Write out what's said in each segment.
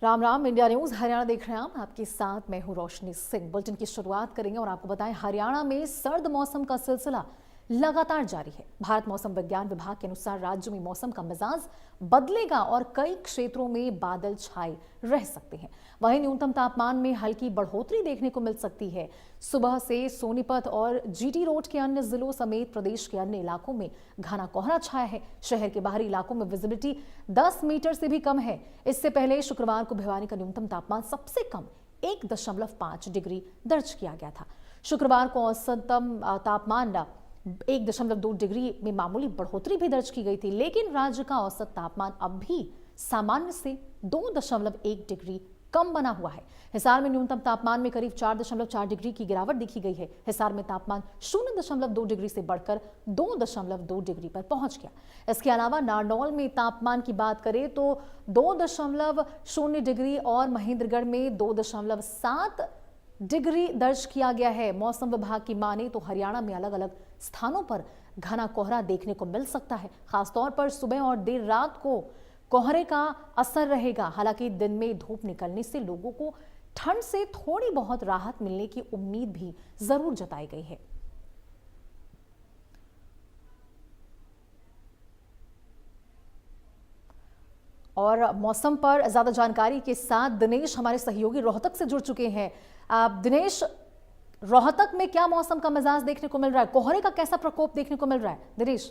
Ram Ram. India news Haryana देख रहे हैं आप। आपके साथ मैं हूं रोशनी सिंह। बुलेटिन की शुरुआत करेंगे और आपको बताएं, हरियाणा में सर्द मौसम का सिलसिला लगातार जारी है। भारत मौसम विज्ञान विभाग के अनुसार राज्य में मौसम का मिजाज बदलेगा और कई क्षेत्रों में बादल छाए रह सकते हैं। वहीं न्यूनतम तापमान में हल्की बढ़ोतरी देखने को मिल सकती है। सुबह से सोनीपत और जीटी रोड के अन्य जिलों समेत प्रदेश के अन्य इलाकों में घना कोहरा छाया है। शहर के बाहरी इलाकों में विजिबिलिटी 10 मीटर से भी कम है। इससे पहले शुक्रवार को भिवानी का न्यूनतम तापमान सबसे कम 1.5 डिग्री दर्ज किया गया था। शुक्रवार को औसतम तापमान 1.2 डिग्री में मामूली बढ़ोतरी भी दर्ज की गई थी, लेकिन राज्य का औसत तापमान अब भी सामान्य से 2.1 डिग्री कम बना हुआ है। हिसार में न्यूनतम तापमान में करीब 4.4 डिग्री की गिरावट दिखी गई है। हिसार में तापमान 0.2 डिग्री से बढ़कर 2.2 डिग्री पर पहुंच गया। इसके अलावा नारनौल में तापमान की बात करें तो 2.0 डिग्री और महेंद्रगढ़ में 2.7 डिग्री दर्ज किया गया है। मौसम विभाग की माने तो हरियाणा में अलग अलग स्थानों पर घना कोहरा देखने को मिल सकता है। खासतौर पर सुबह और देर रात को कोहरे का असर रहेगा। हालांकि दिन में धूप निकलने से लोगों को ठंड से थोड़ी बहुत राहत मिलने की उम्मीद भी जरूर जताई गई है। और मौसम पर ज्यादा जानकारी के साथ दिनेश हमारे सहयोगी रोहतक से जुड़ चुके हैं। दिनेश, रोहतक में क्या मौसम का मिजाज देखने को मिल रहा है? कोहरे का कैसा प्रकोप देखने को मिल रहा है दिनेश?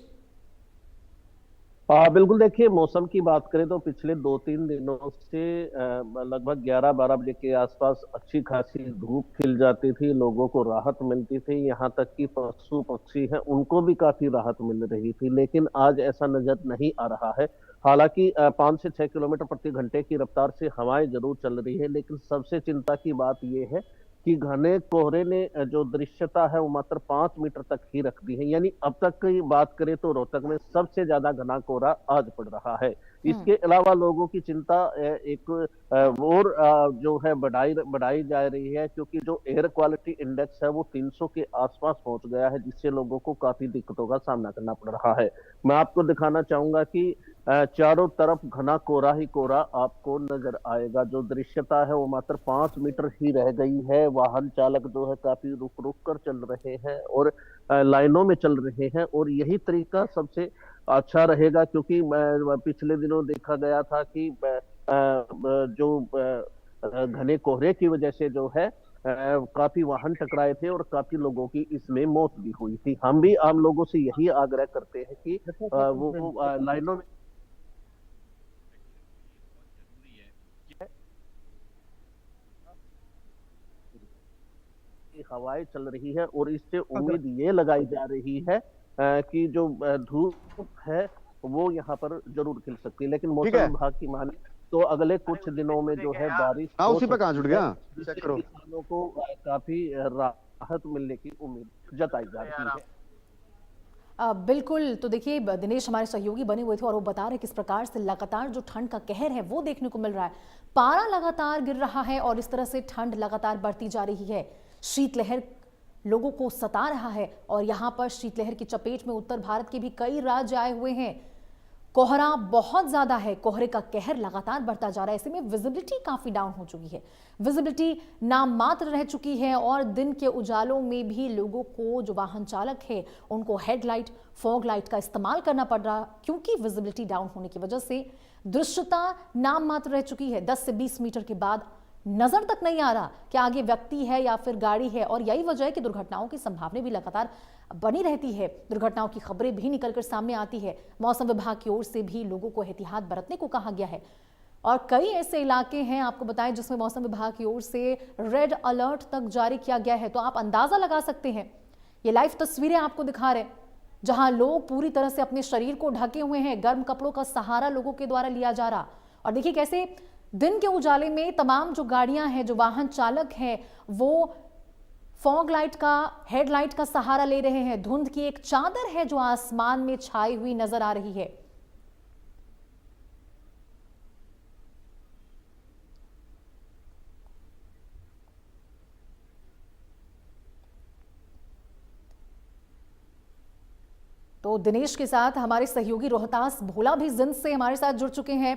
बिल्कुल। देखिए, मौसम की बात करें तो पिछले 2-3 दिनों से लगभग 11-12 बजे के आसपास अच्छी खासी धूप खिल जाती थी, लोगों को राहत मिलती थी। यहाँ तक कि पशु पक्षी हैं उनको भी काफी राहत मिल रही थी, लेकिन आज ऐसा नजर नहीं आ रहा है। हालांकि 5 से 6 किलोमीटर प्रति घंटे की रफ्तार से हवाएं जरूर चल रही है, लेकिन सबसे चिंता की बात यह है कि घने कोहरे ने जो दृश्यता है वो मात्र 5 मीटर तक ही रख दी है। यानी अब तक की बात करें तो रोहतक में सबसे ज्यादा घना कोहरा आज पड़ रहा है। इसके अलावा लोगों की चिंता एक और जो है बढ़ाई बढ़ाई जा रही है, क्योंकि जो एयर क्वालिटी इंडेक्स है वो 300 के आसपास पहुंच गया है, जिससे लोगों को काफी दिक्कतों का सामना करना पड़ रहा है। मैं आपको दिखाना चाहूंगा कि चारों तरफ घना कोहरा ही कोहरा आपको नजर आएगा। जो दृश्यता है वो मात्र 5 मीटर ही रह गई है। वाहन चालक जो है काफी रुक रुक कर चल रहे हैं और लाइनों में चल रहे हैं, और यही तरीका सबसे अच्छा रहेगा, क्योंकि पिछले दिनों देखा गया था कि जो घने कोहरे की वजह से जो है काफी वाहन टकराए थे और काफी लोगों की इसमें मौत भी हुई थी। हम भी आम लोगों से यही आग्रह करते हैं कि वो लाइनों में हवाएं चल रही है, और इससे उम्मीद ये लगाई जा रही है कि जो धूप है वो यहाँ पर जरूर खिल सकती है। लेकिन ठीक मौसम है। विभाग की माने तो अगले कुछ दिनों में जो है बारिश हाँ, हो उसी पे कहाँ जुड़ सकती है, गया। जिससे चेक करो। किसानों को काफी राहत मिलने की उम्मीद जताई जा रही है। बिल्कुल। तो देखिए, दिनेश हमारे सहयोगी बने हुए थे और वो बता रहे किस प्रकार से लगातार जो ठंड का कहर है वो देखने को मिल रहा है। पारा लगातार गिर रहा है और इस तरह से ठंड लगातार बढ़ती जा रही है। शीतलहर लोगों को सता रहा है और यहाँ पर शीतलहर की चपेट में उत्तर भारत के भी कई राज्य आए हुए हैं। कोहरा बहुत ज्यादा है, कोहरे का कहर लगातार बढ़ता जा रहा है। ऐसे में विजिबिलिटी काफी डाउन हो चुकी है, विजिबिलिटी नाम मात्र रह चुकी है और दिन के उजालों में भी लोगों को, जो वाहन चालक है, उनको हेडलाइट, फॉग लाइट का इस्तेमाल करना पड़ रहा, क्योंकि विजिबिलिटी डाउन होने की वजह से दृश्यता नाम मात्र रह चुकी है। 10 से 20 मीटर के बाद नजर तक नहीं आ रहा कि आगे व्यक्ति है या फिर गाड़ी है, और यही वजह है कि दुर्घटनाओं की संभावना भी लगातार बनी रहती है। दुर्घटनाओं की खबरें भी निकलकर सामने आती है। मौसम विभाग की ओर से भी लोगों को एहतियात बरतने को कहा गया है और कई ऐसे इलाके हैं, आपको बताएं, जिसमें मौसम विभाग की ओर से रेड अलर्ट तक जारी किया गया है। तो आप अंदाजा लगा सकते हैं, ये लाइव तस्वीरें आपको दिखा रहे, जहां लोग पूरी तरह से अपने शरीर को ढके हुए हैं। गर्म कपड़ों का सहारा लोगों के द्वारा लिया जा रहा, और देखिए कैसे दिन के उजाले में तमाम जो गाड़ियां हैं, जो वाहन चालक हैं, वो फॉग लाइट का, हेडलाइट का सहारा ले रहे हैं। धुंध की एक चादर है जो आसमान में छाई हुई नजर आ रही है। तो दिनेश के साथ हमारे सहयोगी रोहतास भोला भी जिंद से हमारे साथ जुड़ चुके हैं।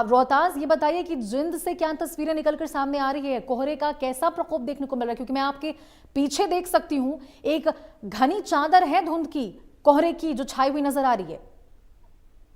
रोहतास, ये बताइए कि जिंद से क्या तस्वीरें निकलकर सामने आ रही है, कोहरे का कैसा प्रकोप देखने को मिल रहा है? क्योंकि मैं आपके पीछे देख सकती हूँ एक घनी चादर है धुंध की, कोहरे की, जो छाई हुई नजर आ रही है।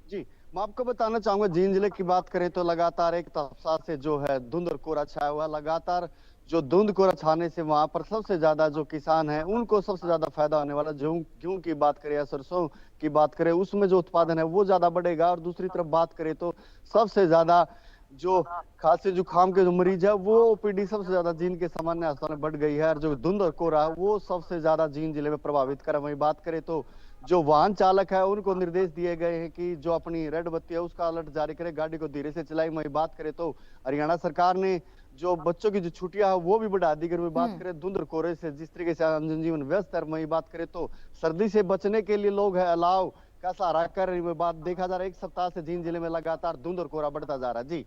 जी, मैं आपको बताना चाहूंगा, जींद जिले की बात करें तो लगातार एक तरफा से जो है धुंध और कोहरा छाया हुआ। लगातार जो धुंध कोहरा छाने से वहां पर सबसे ज्यादा जो किसान है उनको सबसे ज्यादा फायदा होने वाला। गेहूं की बात करें या सरसों की बात करें, उसमें जो उत्पादन है वो ज्यादा बढ़ेगा। और दूसरी तरफ बात करें तो सबसे ज्यादा जो खांसी जुकाम के जो मरीज है वो ओपीडी सबसे ज्यादा जींद के सामान्य अस्पताल में बढ़ गई है। और जो धुंध और कोहरा है वो सबसे ज्यादा जींद जिले में प्रभावित कर। वही बात करें तो जो वाहन चालक है उनको निर्देश दिए गए हैं कि जो अपनी रेड बत्ती है उसका अलर्ट जारी करे, गाड़ी को धीरे से चलाए। वही बात करें तो हरियाणा सरकार ने जो बच्चों की जो छुट्टियां है वो भी बढ़ा दी गई। वही बात करें धुंध और कोहरे से जिस तरीके से जनजीवन व्यस्त है। वही बात करें तो सर्दी से बचने के लिए लोग है अलाव का सहारा कर रही। बात देखा जा रहा है, एक सप्ताह से जींद जिले में लगातार धुंध और कोहरा बढ़ता जा रहा है। जी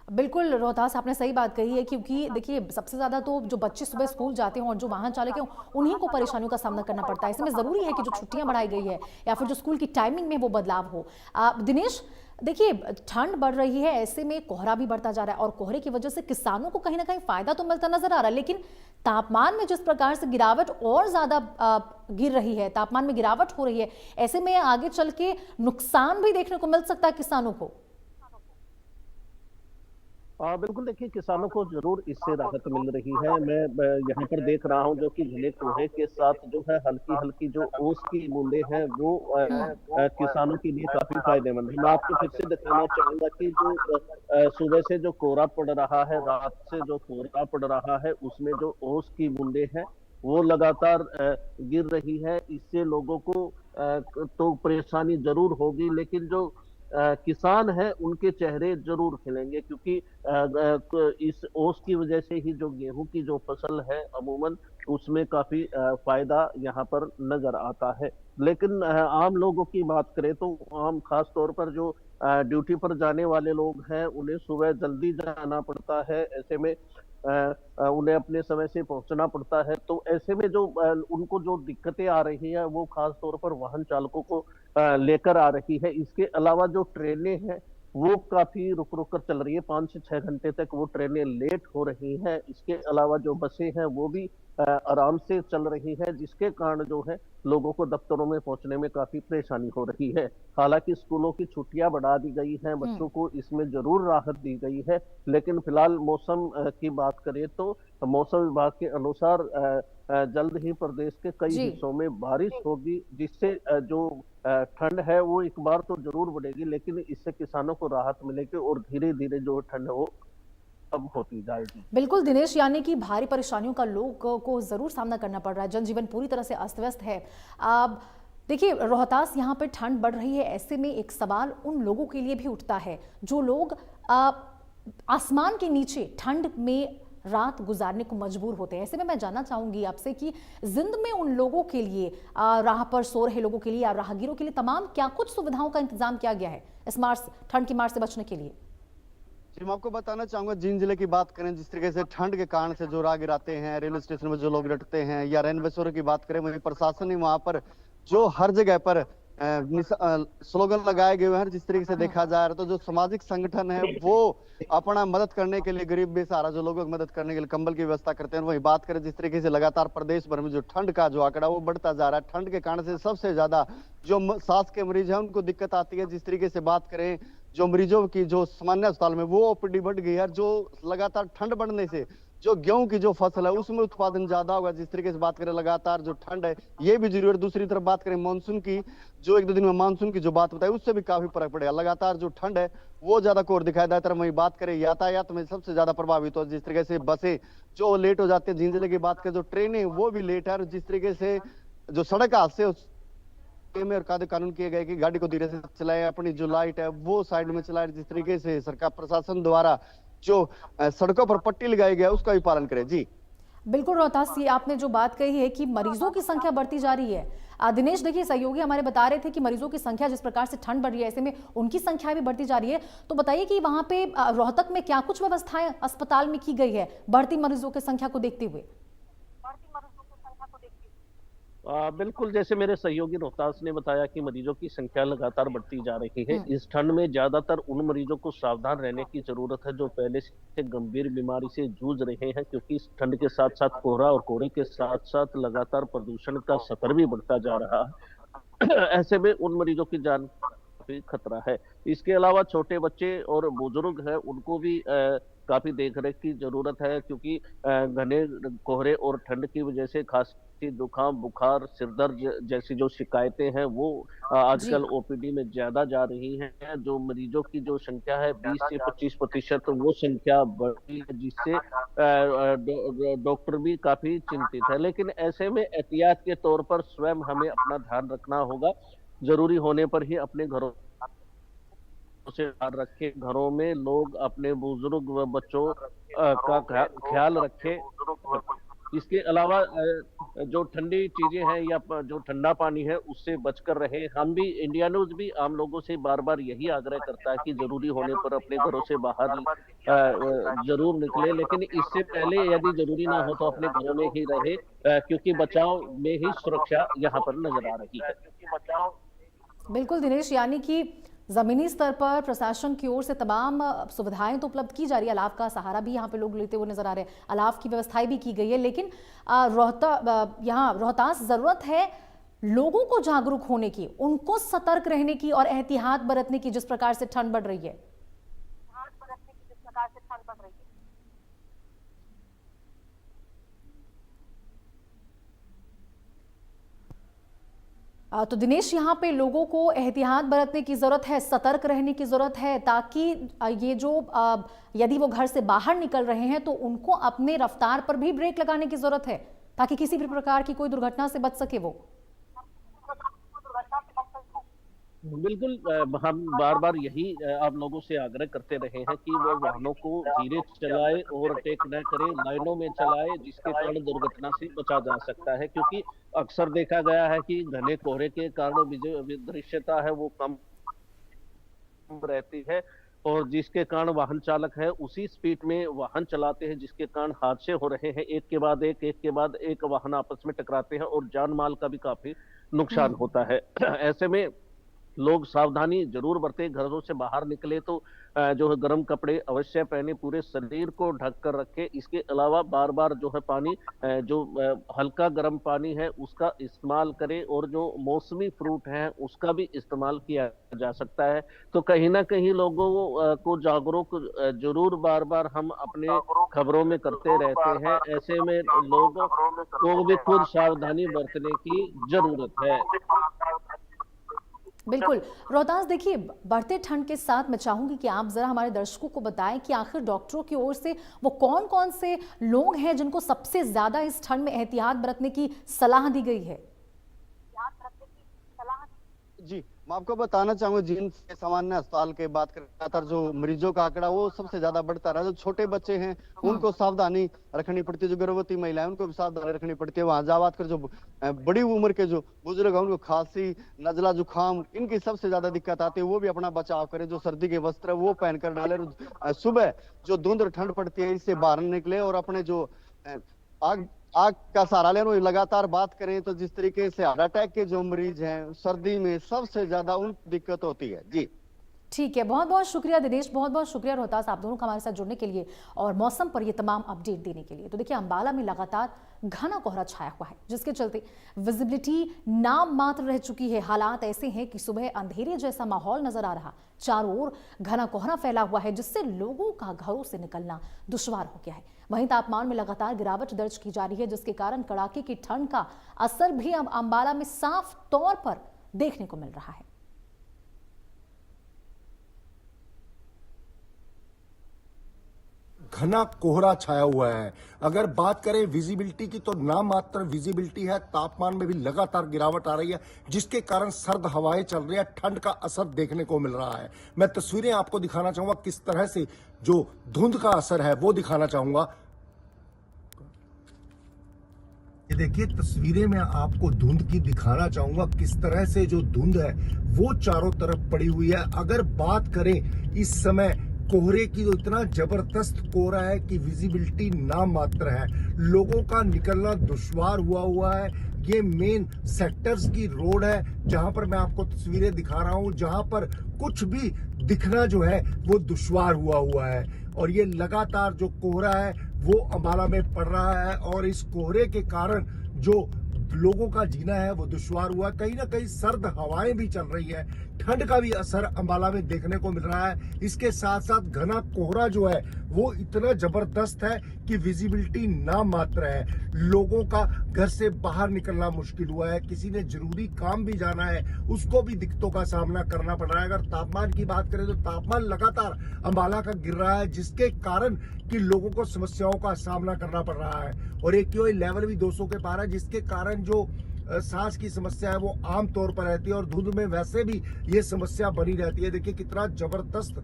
बिल्कुल रोहतास, आपने सही बात कही है, क्योंकि देखिए सबसे ज्यादा तो जो बच्चे सुबह स्कूल जाते हैं और जो वाहन चालक हैं उन्हीं को परेशानियों का सामना करना पड़ता है। इसमें जरूरी है कि जो छुट्टियां बढ़ाई गई है या फिर जो स्कूल की टाइमिंग में वो बदलाव हो। दिनेश, देखिए ठंड बढ़ रही है, ऐसे में कोहरा भी बढ़ता जा रहा है और कोहरे की वजह से किसानों को कहीं ना कहीं फायदा तो मिलता नजर आ रहा है, लेकिन तापमान में जिस प्रकार से गिरावट और ज्यादा गिर रही है, तापमान में गिरावट हो रही है, ऐसे में आगे चल के नुकसान भी देखने को मिल सकता है किसानों को। बिल्कुल, देखिए किसानों को जरूर इससे राहत मिल रही है। मैं यहाँ पर देख रहा हूँ जो कि घने कोहरे के साथ जो है हल्की हल्की जो ओस की बूंदें हैं वो किसानों के लिए काफी फायदेमंद है। मैं आपको फिर से दिखाना चाहूंगा कि जो सुबह से जो कोहरा पड़ रहा है, रात से जो कोहरा पड़ रहा है, उसमें जो ओस की बूंदें हैं वो लगातार गिर रही है। इससे लोगों को तो परेशानी जरूर होगी, लेकिन जो किसान है उनके चेहरे जरूर खिलेंगे, क्योंकि इस ओस की वजह से ही जो गेहूं की जो फसल है अमूमन उसमें काफी फायदा यहाँ पर नजर आता है। लेकिन आम लोगों की बात करें तो आम खास तौर पर जो ड्यूटी पर जाने वाले लोग हैं उन्हें सुबह जल्दी जाना पड़ता है। ऐसे में उन्हें अपने समय से पहुंचना पड़ता है। तो ऐसे में जो उनको जो दिक्कतें आ रही है वो खास तौर पर वाहन चालकों को लेकर आ रही है। इसके अलावा जो ट्रेनें हैं वो काफी रुक रुक कर चल रही है, 5 से 6 घंटे तक वो ट्रेनें लेट हो रही हैं। इसके अलावा जो बसें हैं वो भी आराम से चल रही है, जिसके कारण जो है लोगों को दफ्तरों में पहुंचने में काफी परेशानी हो रही है। हालांकि स्कूलों की छुट्टियां बढ़ा दी गई हैं, बच्चों को इसमें जरूर राहत दी गई है, लेकिन फिलहाल मौसम की बात करें तो मौसम विभाग के अनुसार जल्द ही प्रदेश के कई हिस्सों में बारिश होगी, जिससे जो ठंड है वो एक बार तो जरूर बढ़ेगी, लेकिन इससे किसानों को राहत मिलेगी और धीरे धीरे जो ठंड है वो अब होती जाएगी। बिल्कुल दिनेश, यानी कि भारी परेशानियों का लोगों को जरूर सामना करना पड़ रहा है, जनजीवन पूरी तरह से अस्त व्यस्त है। देखिए रोहतास, यहाँ पर ठंड बढ़ रही है, ऐसे में एक सवाल उन लोगों के लिए भी उठता है जो लोग आसमान के नीचे ठंड में रात गुजारने को मजबूर होते हैं। ऐसे में मैं जानना चाहूंगी आपसे कि जिंद में उन लोगों के लिए, राह पर सो रहे लोगों के लिए या राहगीरों के लिए तमाम क्या कुछ सुविधाओं का इंतजाम किया गया है इस ठंड की मार से बचने के लिए? जी, मैं आपको बताना चाहूंगा, जींद जिले की बात करें, जिस तरीके से ठंड के कारण से जो राहगीर आते हैं, रेलवे स्टेशन में जो लोग डटते हैं, या रेलवे स्टेशन की बात करें, वही प्रशासन ने वहां पर जो हर जगह पर स्लोगन लगाए गए हैं। जिस तरीके से देखा जा रहा है तो जो सामाजिक संगठन है वो अपना मदद करने के लिए, गरीब बेसहारा जो लोगों की मदद करने के लिए कंबल की व्यवस्था करते हैं। वही बात करें जिस तरीके से लगातार प्रदेश भर में जो ठंड का जो आंकड़ा वो बढ़ता जा रहा है, ठंड के कारण से सबसे ज्यादा जो सांस के मरीज है उनको दिक्कत आती है। जिस तरीके से बात करें जो मरीजों की जो सामान्य अस्पताल में वो ओपीडी बढ़ गई है, जो लगातार ठंड बढ़ने से जो गेहूं की जो फसल है उसमें उत्पादन ज्यादा होगा। जिस तरीके से बात करें लगातार जो ठंड है ये भी जरूरी है। दूसरी तरफ बात करें मानसून की, जो 1-2 दिन में मानसून की जो बात बताई उससे भी काफी फर्क पड़ेगा। लगातार जो ठंड है वो ज्यादा कोर दिखाई देता है। वही बात करें यातायात में सबसे ज्यादा प्रभावित हो, जिस तरीके से बसें जो लेट हो जाती है, जींद जिले की बात करें जो ट्रेनें वो भी लेट है। और जिस तरीके से जो सड़क हादसे में और कानून किए गए कि गाड़ी को धीरे से चलाए, अपनी जो लाइट है वो साइड में चलाए। जिस तरीके से सरकार प्रशासन द्वारा जो सड़कों पर पट्टी लगाई गई है उसका भी पालन करें। जी बिल्कुल रोहतास, ये आपने जो बात कही है कि मरीजों की संख्या बढ़ती जा रही है। दिनेश, देखिए सहयोगी हमारे बता रहे थे कि मरीजों की संख्या जिस प्रकार से ठंड बढ़ रही है ऐसे में उनकी संख्या भी बढ़ती जा रही है। तो बताइए कि वहां पे रोहतक में क्या कुछ व्यवस्थाएं अस्पताल में की गई है बढ़ती मरीजों की संख्या को देखते हुए? बिल्कुल, जैसे मेरे सहयोगी रोहतास ने बताया कि मरीजों की संख्या लगातार बढ़ती जा रही है। हम्म। इस ठंड में ज्यादातर उन मरीजों को सावधान रहने की जरूरत है जो पहले से गंभीर बीमारी से जूझ रहे हैं, क्योंकि इस ठंड के साथ साथ कोहरा और कोहरे के साथ साथ लगातार प्रदूषण का स्तर भी बढ़ता जा रहा है। ऐसे में उन मरीजों की जान काफी खतरा है। इसके अलावा छोटे बच्चे और बुजुर्ग हैं, उनको भी काफी देखरेख की जरूरत है, क्योंकि घने कोहरे और ठंड की वजह से खांसी, जुकाम, बुखार, सिर दर्द जैसी जो शिकायतें हैं वो जी। आजकल ओपीडी में ज्यादा जा रही हैं। जो मरीजों की जो संख्या है 20 से 25%, वो संख्या बढ़ी है, जिससे डॉक्टर भी काफी चिंतित है। लेकिन ऐसे में एहतियात के तौर पर स्वयं हमें अपना ध्यान रखना होगा। जरूरी होने पर ही अपने घरों से बाहर रखें। घरों में लोग अपने बुजुर्ग व बच्चों का ख्याल रखें। इसके अलावा जो ठंडी चीजें हैं या जो ठंडा पानी है उससे बचकर रहे। हम भी, इंडिया न्यूज भी आम लोगों से बार बार यही आग्रह करता है कि जरूरी होने पर अपने घरों से बाहर जरूर निकले, लेकिन इससे पहले यदि जरूरी ना हो तो अपने घरों में ही रहे, क्योंकि बचाव में ही सुरक्षा यहाँ पर नजर आ रही है। बिल्कुल दिनेश, यानी कि जमीनी स्तर पर प्रशासन की ओर से तमाम सुविधाएं तो उपलब्ध की जा रही है। अलाव का सहारा भी यहाँ पे लोग लेते हुए नजर आ रहे हैं, अलाव की व्यवस्थाएं भी की गई है, लेकिन यहाँ रोहतास जरूरत है लोगों को जागरूक होने की, उनको सतर्क रहने की और एहतियात बरतने की, जिस प्रकार से ठंड बढ़ रही है। तो दिनेश, यहाँ पे लोगों को एहतियात बरतने की जरूरत है, सतर्क रहने की जरूरत है, ताकि ये जो यदि वो घर से बाहर निकल रहे हैं तो उनको अपने रफ्तार पर भी ब्रेक लगाने की जरूरत है, ताकि किसी भी प्रकार की कोई दुर्घटना से बच सके वो। बिल्कुल, हम बार बार यही आप लोगों से आग्रह करते रहे हैं कि वो वाहनों को धीरे चलाए, ओवरटेक न करे, लाइनों में चलाए, जिसके कारण दुर्घटना से बचा जा सकता है। क्योंकि अक्सर देखा गया है कि घने कोहरे के कारण दृश्यता है वो कम रहती है, और जिसके कारण वाहन चालक है उसी स्पीड में वाहन चलाते हैं, जिसके कारण हादसे हो रहे हैं। एक के बाद एक वाहन आपस में टकराते हैं और जान माल का भी काफी नुकसान होता है। ऐसे में लोग सावधानी जरूर बरतें। घरों से बाहर निकले तो जो है गर्म कपड़े अवश्य पहने, पूरे शरीर को ढक कर रखें। इसके अलावा बार बार जो है पानी, जो हल्का गर्म पानी है उसका इस्तेमाल करें, और जो मौसमी फ्रूट है उसका भी इस्तेमाल किया जा सकता है। तो कहीं ना कहीं लोगों को जागरूक जरूर बार बार हम अपने खबरों में करते रहते हैं। ऐसे में लोगों को भी खुद सावधानी बरतने की जरूरत है। बिल्कुल रोहतास, देखिए बढ़ते ठंड के साथ मैं चाहूंगी कि आप जरा हमारे दर्शकों को बताएं कि आखिर डॉक्टरों की ओर से वो कौन कौन से लोग हैं जिनको सबसे ज्यादा इस ठंड में एहतियात बरतने की सलाह दी गई है। जी, मैं आपको बताना चाहूंगा, जिन सामान्य अस्पताल के बात कर रहा था, जो मरीजों का आंकड़ा वो सबसे ज्यादा बढ़ता रहा। जो छोटे बच्चे हैं उनको सावधानी रखनी पड़ती है, जो गर्भवती महिलाएं उनको भी सावधानी रखनी पड़ती है। वहां जा बात कर, जो बड़ी उम्र के जो बुजुर्ग हैं उनको खांसी, नजला, जुकाम, इनकी सबसे ज्यादा दिक्कत आती है। वो भी अपना बचाव करें, जो सर्दी के वस्त्र है वो पहन कर डाले। सुबह जो धुंध और ठंड पड़ती है इससे बाहर निकले, और अपने जो आग का सहारा लें। लगातार बात करें तो जिस तरीके से हार्ट अटैक के जो मरीज हैं सर्दी में सबसे ज्यादा उन दिक्कत होती है। जी ठीक है, बहुत बहुत शुक्रिया दिनेश, बहुत बहुत शुक्रिया रोहतास, आप दोनों का हमारे साथ जुड़ने के लिए और मौसम पर ये तमाम अपडेट देने के लिए। तो देखिए, अंबाला में लगातार घना कोहरा छाया हुआ है, जिसके चलते विजिबिलिटी नाम मात्र रह चुकी है। हालात ऐसे हैं कि सुबह अंधेरे जैसा माहौल नजर आ रहा, चारों ओर घना कोहरा फैला हुआ है, जिससे लोगों का घरों से निकलना दुश्वार हो गया है। वहीं तापमान में लगातार गिरावट दर्ज की जा रही है, जिसके कारण कड़ाके की ठंड का असर भी अब अंबाला में साफ तौर पर देखने को मिल रहा है। घना कोहरा छाया हुआ है। अगर बात करें विजिबिलिटी की तो नाम मात्र विजिबिलिटी है। तापमान में भी लगातार गिरावट आ रही है, जिसके कारण सर्द हवाएं चल रही है, ठंड का असर देखने को मिल रहा है। मैं तस्वीरें आपको दिखाना चाहूंगा, किस तरह से जो धुंध का असर है वो दिखाना चाहूंगा। ये देखिए, तस्वीरें में आपको धुंध की दिखाना चाहूंगा, किस तरह से जो धुंध है वो चारों तरफ पड़ी हुई है। अगर बात करें इस समय कोहरे की, तो इतना जबरदस्त कोहरा है कि विजिबिलिटी नाम मात्र है। लोगों का निकलना दुश्वार हुआ है। ये मेन सेक्टर्स की रोड है, जहां पर मैं आपको तस्वीरें दिखा रहा हूं, जहां पर कुछ भी दिखना जो है वो दुश्वार हुआ है। और ये लगातार जो कोहरा है वो अंबाला में पड़ रहा है, और इस कोहरे के कारण जो लोगों का जीना है वो दुश्वार हुआ। कहीं ना कहीं सर्द हवाएं भी चल रही है, ठंड का भी असर अंबाला में देखने को मिल रहा है। इसके साथ साथ घना कोहरा जो है वो इतना जबरदस्त है कि विजिबिलिटी नाम मात्र है। लोगों का घर से बाहर निकलना मुश्किल हुआ है, किसी ने जरूरी काम भी जाना है उसको भी दिक्कतों का सामना करना पड़ रहा है। अगर तापमान की बात करें तो तापमान लगातार अंबाला का गिर रहा है, जिसके कारण कि लोगों को समस्याओं का सामना करना पड़ रहा है। और AQI लेवल भी 200 के पार है, जिसके कारण जो सांस की समस्या है वो आम तौर पर रहती है, और धुंध में वैसे भी ये समस्या बनी रहती है। देखिए कितना जबरदस्त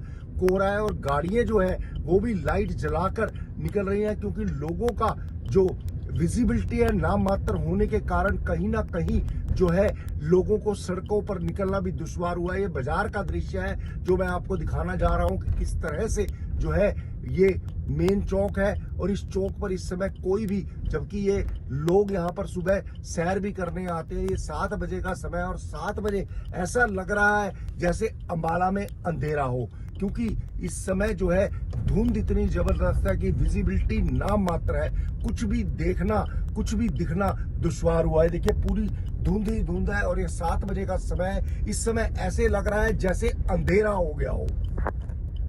कोहरा है, और गाड़ियां जो है वो भी लाइट जलाकर निकल रही हैं, क्योंकि लोगों का जो विजिबिलिटी है नाम मात्र होने के कारण कहीं ना कहीं जो है लोगों को सड़कों पर निकलना भी दुश्वार हुआ है। ये बाजार का दृश्य है जो मैं आपको दिखाना जा रहा हूं कि किस तरह से जो है ये मेन चौक है, और इस चौक पर इस समय कोई भी, जबकि ये लोग यहाँ पर सुबह सैर भी करने आते हैं। ये 7 बजे का समय है, और 7 बजे ऐसा लग रहा है जैसे अंबाला में अंधेरा हो, क्योंकि इस समय जो है धुंध इतनी जबरदस्त है कि विजिबिलिटी नाम मात्र है। कुछ भी देखना, कुछ भी दिखना दुश्वार हुआ है। देखिए पूरी धुंध ही धुंध है, और ये 7 बजे का समय है। इस समय ऐसे लग रहा है जैसे अंधेरा हो गया हो।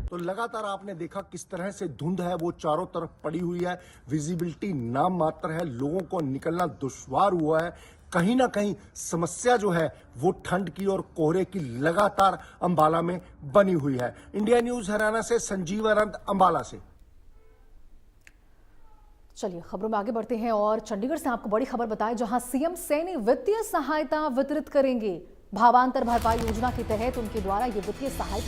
तो लगातार आपने देखा किस तरह से धुंध है वो चारों तरफ पड़ी हुई है, विजिबिलिटी नाम मात्र है, लोगों को निकलना दुश्वार हुआ है। कहीं ना कहीं समस्या जो है वो ठंड की और कोहरे की लगातार अंबाला में बनी हुई है। इंडिया न्यूज हरियाणा से संजीव अनंत, अंबाला से। चलिए खबरों में आगे बढ़ते हैं, और चंडीगढ़ से आपको बड़ी खबर बताएं, जहां CM सैनी वित्तीय सहायता वितरित करेंगे। भावांतर भरपाई योजना के तहत उनके द्वारा ये वित्तीय सहायता